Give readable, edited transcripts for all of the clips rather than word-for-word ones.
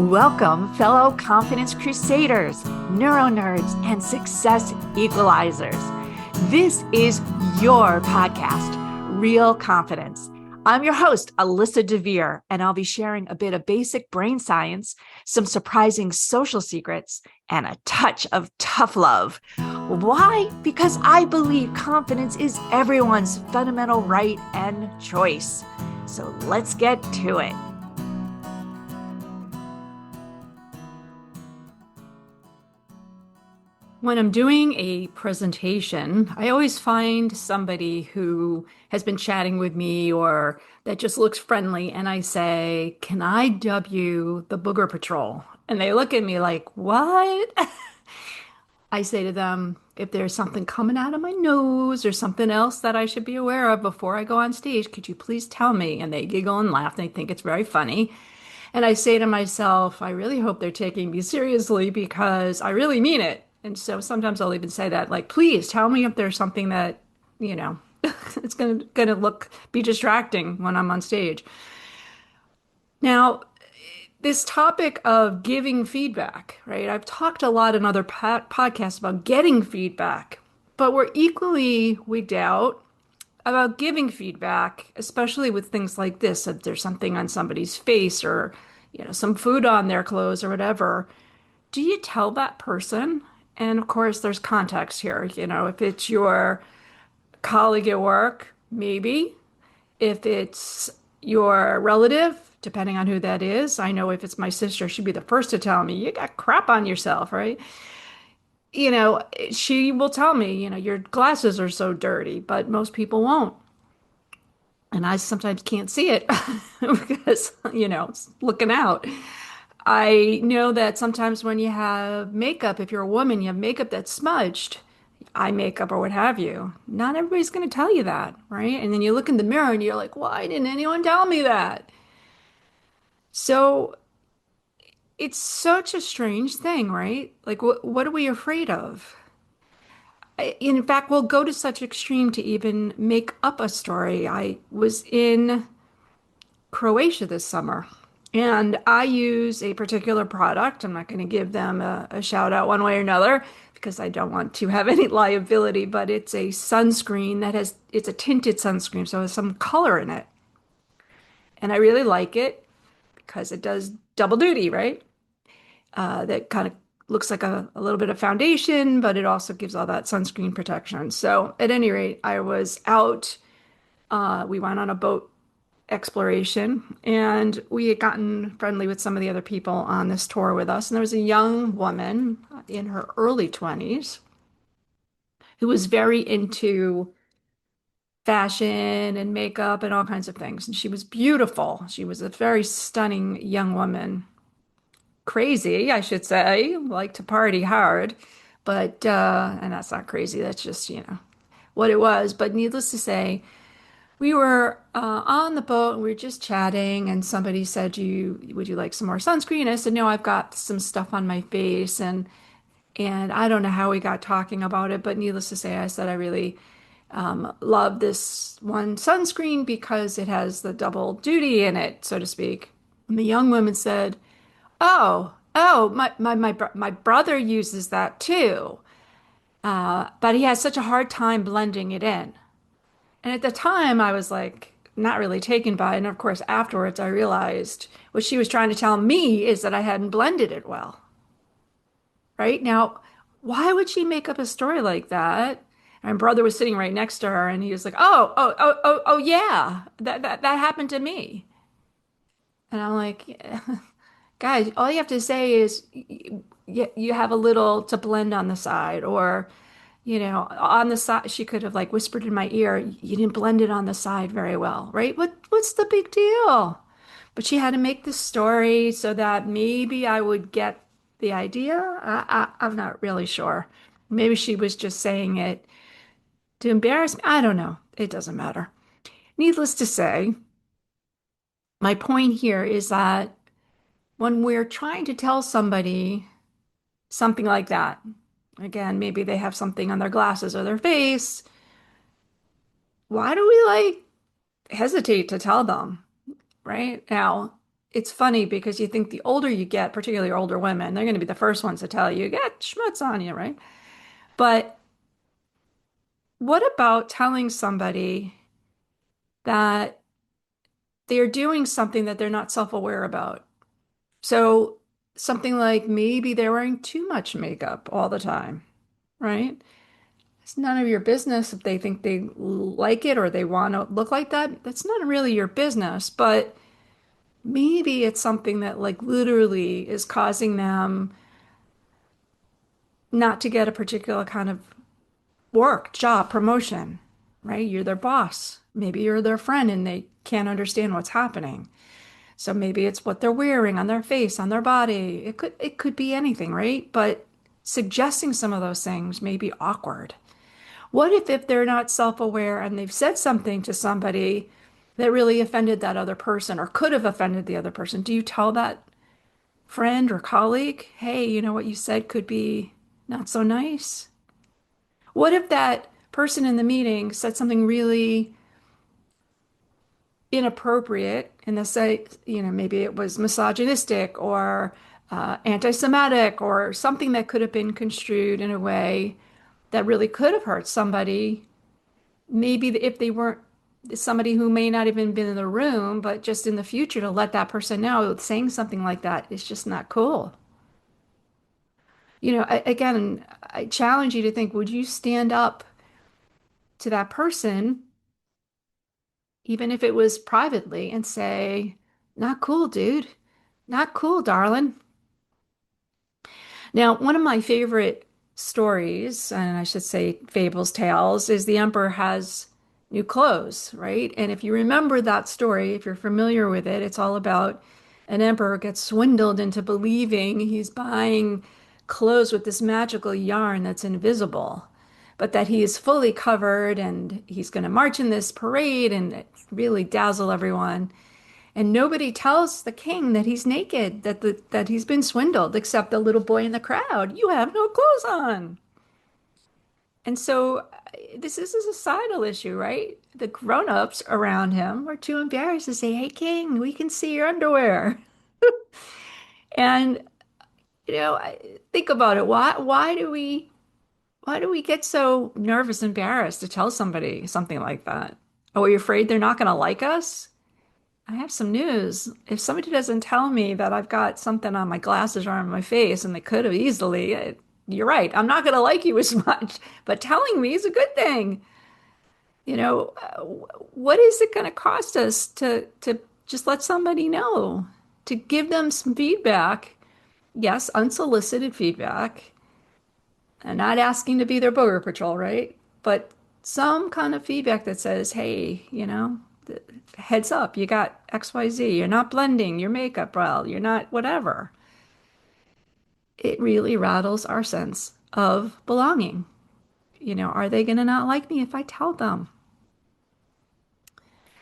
Welcome, fellow confidence crusaders, neuro nerds, and success equalizers. This is your podcast, Real Confidence. I'm your host, Alyssa DeVere, and I'll be sharing a bit of basic brain science, some surprising social secrets, and a touch of tough love. Why? Because I believe confidence is everyone's fundamental right and choice. So let's get to it. When I'm doing a presentation, I always find somebody who has been chatting with me or that just looks friendly, and I say, "Can I dub you the Booger Patrol?" And they look at me like, "What?" I say to them, "If there's something coming out of my nose or something else that I should be aware of before I go on stage, could you please tell me?" And they giggle and laugh. They think it's very funny. And I say to myself, I really hope they're taking me seriously because I really mean it. And so sometimes I'll even say that, like, please tell me if there's something that, you know, it's gonna be distracting when I'm on stage. Now, this topic of giving feedback, right? I've talked a lot in other podcasts about getting feedback, but we're equally wigged out about giving feedback, especially with things like this. If there's something on somebody's face or, some food on their clothes or whatever, do you tell that person? And of course, there's context here. If it's your colleague at work, maybe. If it's your relative, depending on who that is, I know if it's my sister, she'd be the first to tell me, you got crap on yourself, right? You know, she will tell me, your glasses are so dirty, but most people won't. And I sometimes can't see it because, it's looking out. I know that sometimes when you have makeup, if you're a woman, you have makeup that's smudged, eye makeup or what have you. Not everybody's going to tell you that, right? And then you look in the mirror and you're like, why didn't anyone tell me that? So it's such a strange thing, right? Like, what are we afraid of? In fact, we'll go to such extreme to even make up a story. I was in Croatia this summer. And I use a particular product. I'm not going to give them a shout out one way or another because I don't want to have any liability, but it's a sunscreen it's a tinted sunscreen, so it has some color in it. And I really like it because it does double duty, right? That kind of looks like a little bit of foundation, but it also gives all that sunscreen protection. So at any rate, I was out. We went on a boat exploration, and we had gotten friendly with some of the other people on this tour with us. And there was a young woman in her early 20s who was very into fashion and makeup and all kinds of things. And she was beautiful. She was a very stunning young woman. Crazy, I should say, liked to party hard. But, and that's not crazy, that's just, what it was. But needless to say, we were on the boat and we were just chatting, and somebody said, would you like some more sunscreen?" I said, "No, I've got some stuff on my face." And I don't know how we got talking about it, but needless to say, I said I really love this one sunscreen because it has the double duty in it, so to speak. And the young woman said, "Oh, my brother uses that too, but he has such a hard time blending it in." And at the time, I was like, not really taken by it. And of course, afterwards, I realized what she was trying to tell me is that I hadn't blended it well. Right now, why would she make up a story like that? And my brother was sitting right next to her, and he was like, "Oh, yeah, that happened to me." And I'm like, "Guys, all you have to say is you have a little to blend on the side, or." On the side, she could have like whispered in my ear, "You didn't blend it on the side very well," right? What's the big deal? But she had to make this story so that maybe I would get the idea. I'm not really sure. Maybe she was just saying it to embarrass me. I don't know. It doesn't matter. Needless to say, my point here is that when we're trying to tell somebody something like that, again, maybe they have something on their glasses or their face, why do we like hesitate to tell them, right? Now, it's funny because you think the older you get, particularly older women, they're going to be the first ones to tell you, get schmutz on you, right? But what about telling somebody that they're doing something that they're not self-aware about? So something like maybe they're wearing too much makeup all the time, right? It's none of your business if they think they like it or they want to look like that. That's not really your business, but maybe it's something that like literally is causing them not to get a particular kind of work, job, promotion, right? You're their boss. Maybe you're their friend and they can't understand what's happening. So maybe it's what they're wearing on their face, on their body. It could be anything, right? But suggesting some of those things may be awkward. What if they're not self-aware and they've said something to somebody that really offended that other person or could have offended the other person? Do you tell that friend or colleague, hey, you know what you said could be not so nice? What if that person in the meeting said something really inappropriate in the say, maybe it was misogynistic or anti-Semitic or something that could have been construed in a way that really could have hurt somebody. Maybe if they weren't somebody who may not even been in the room, but just in the future to let that person know saying something like that is just not cool. Again, I challenge you to think, would you stand up to that person, even if it was privately, and say, not cool, dude. Not cool, darling. Now, one of my favorite stories, and I should say fables, tales, is the emperor has new clothes, right? And if you remember that story, if you're familiar with it, it's all about an emperor gets swindled into believing he's buying clothes with this magical yarn that's invisible, but that he is fully covered and he's going to march in this parade and really dazzle everyone. And nobody tells the king that he's naked, that he's been swindled, except the little boy in the crowd. You have no clothes on. And so this is a societal issue, right? The grown-ups around him are too embarrassed to say, "Hey, king, we can see your underwear." And think about it. Why do we get so nervous, embarrassed to tell somebody something like that? Are we afraid they're not going to like us? I have some news. If somebody doesn't tell me that I've got something on my glasses or on my face, and they could have easily, you're right. I'm not going to like you as much, but telling me is a good thing. What is it going to cost us to just let somebody know, to give them some feedback? Yes, unsolicited feedback, and not asking to be their booger patrol, right? But some kind of feedback that says, hey, heads up, you got XYZ, you're not blending your makeup well, you're not whatever. It really rattles our sense of belonging. Are they going to not like me if I tell them?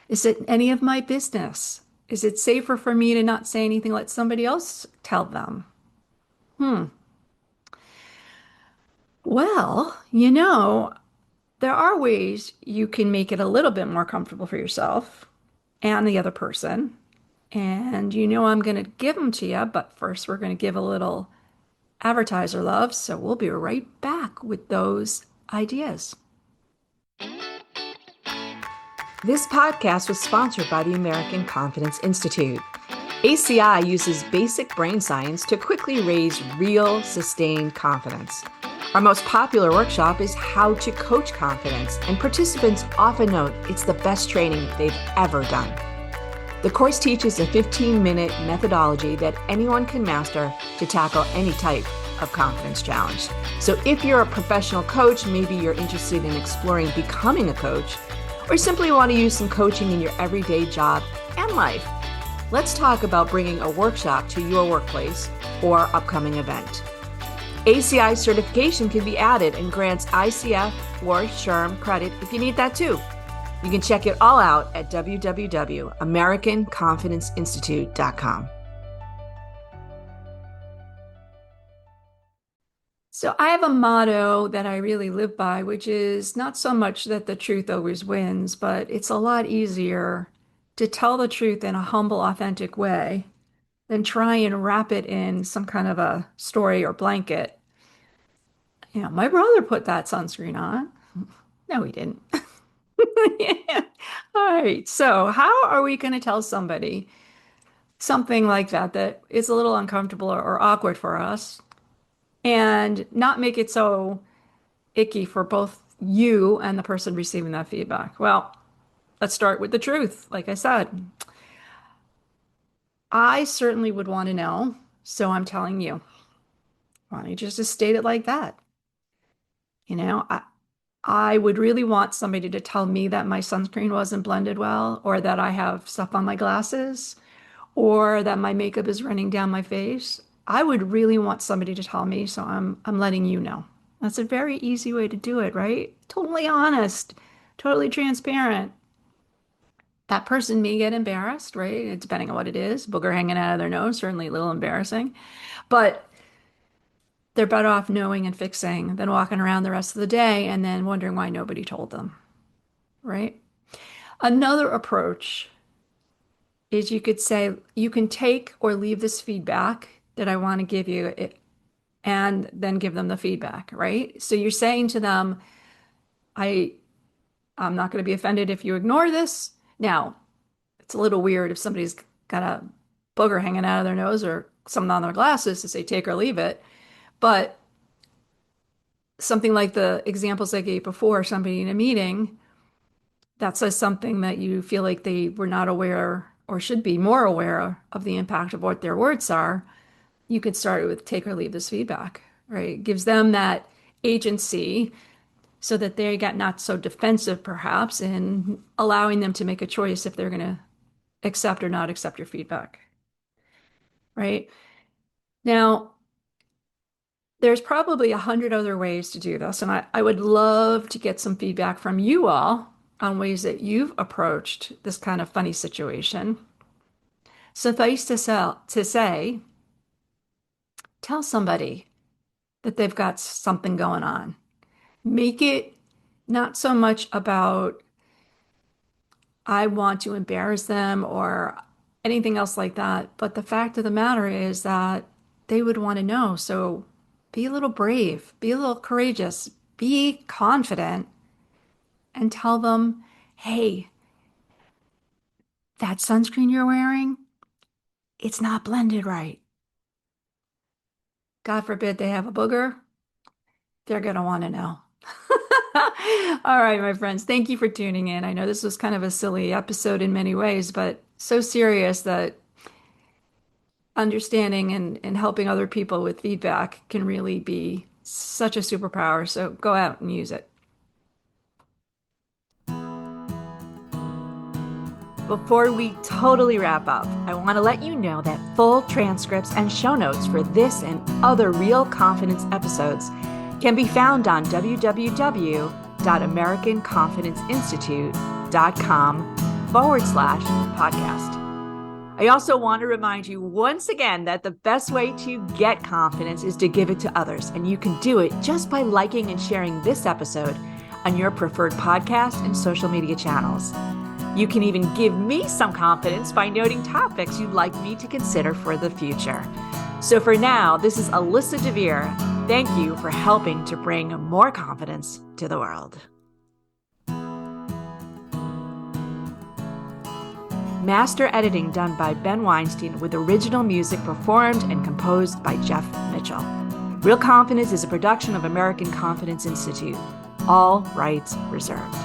Is it any of my business? Is it safer for me to not say anything, let somebody else tell them? Hmm. Well, there are ways you can make it a little bit more comfortable for yourself and the other person. And I'm going to give them to you, but first we're going to give a little advertiser love. So we'll be right back with those ideas. This podcast was sponsored by the American Confidence Institute. ACI uses basic brain science to quickly raise real, sustained confidence. Our most popular workshop is How to Coach Confidence, and participants often note it's the best training they've ever done. The course teaches a 15-minute methodology that anyone can master to tackle any type of confidence challenge. So if you're a professional coach, maybe you're interested in exploring becoming a coach, or simply want to use some coaching in your everyday job and life, let's talk about bringing a workshop to your workplace or upcoming event. ACI certification can be added and grants ICF or SHRM credit if you need that too. You can check it all out at www.americanconfidenceinstitute.com. So I have a motto that I really live by, which is not so much that the truth always wins, but it's a lot easier to tell the truth in a humble, authentic way than try and wrap it in some kind of a story or blanket. My brother put that sunscreen on. No, he didn't. Yeah. All right. So, how are we going to tell somebody something like that that is a little uncomfortable or awkward for us and not make it so icky for both you and the person receiving that feedback? Well, let's start with the truth. Like I said, I certainly would want to know. So, I'm telling you, why don't you just state it like that? You know, I, I would really want somebody to tell me that my sunscreen wasn't blended well, or that I have stuff on my glasses, or that my makeup is running down my face. I would really want somebody to tell me, so I'm letting you know. That's a very easy way to do it, right? Totally honest, totally transparent. That person may get embarrassed, right? Depending on what it is. Booger hanging out of their nose, certainly a little embarrassing. But they're better off knowing and fixing than walking around the rest of the day and then wondering why nobody told them, right? Another approach is you could say, you can take or leave this feedback that I want to give you and then give them the feedback, right? So you're saying to them, I, I'm not going to be offended if you ignore this. Now, it's a little weird if somebody's got a booger hanging out of their nose or something on their glasses to say take or leave it. But something like the examples I gave before, somebody in a meeting that says something that you feel like they were not aware or should be more aware of the impact of what their words are, you could start with take or leave this feedback, right? It gives them that agency so that they get not so defensive, perhaps, in allowing them to make a choice if they're going to accept or not accept your feedback, right? Now, there's probably 100 other ways to do this, and I would love to get some feedback from you all on ways that you've approached this kind of funny situation. Suffice to say, tell somebody that they've got something going on. Make it not so much about, I want to embarrass them or anything else like that, but the fact of the matter is that they would want to know. So be a little brave, be a little courageous, be confident, and tell them, hey, that sunscreen you're wearing, it's not blended right. God forbid they have a booger. They're going to want to know. All right, my friends, thank you for tuning in. I know this was kind of a silly episode in many ways, but so serious that understanding and helping other people with feedback can really be such a superpower. So go out and use it. Before we totally wrap up, I want to let you know that full transcripts and show notes for this and other Real Confidence episodes can be found on www.americanconfidenceinstitute.com/podcast. I also want to remind you once again that the best way to get confidence is to give it to others, and you can do it just by liking and sharing this episode on your preferred podcast and social media channels. You can even give me some confidence by noting topics you'd like me to consider for the future. So for now, this is Alyssa DeVere. Thank you for helping to bring more confidence to the world. Master editing done by Ben Weinstein with original music performed and composed by Jeff Mitchell. Real Confidence is a production of American Confidence Institute. All rights reserved.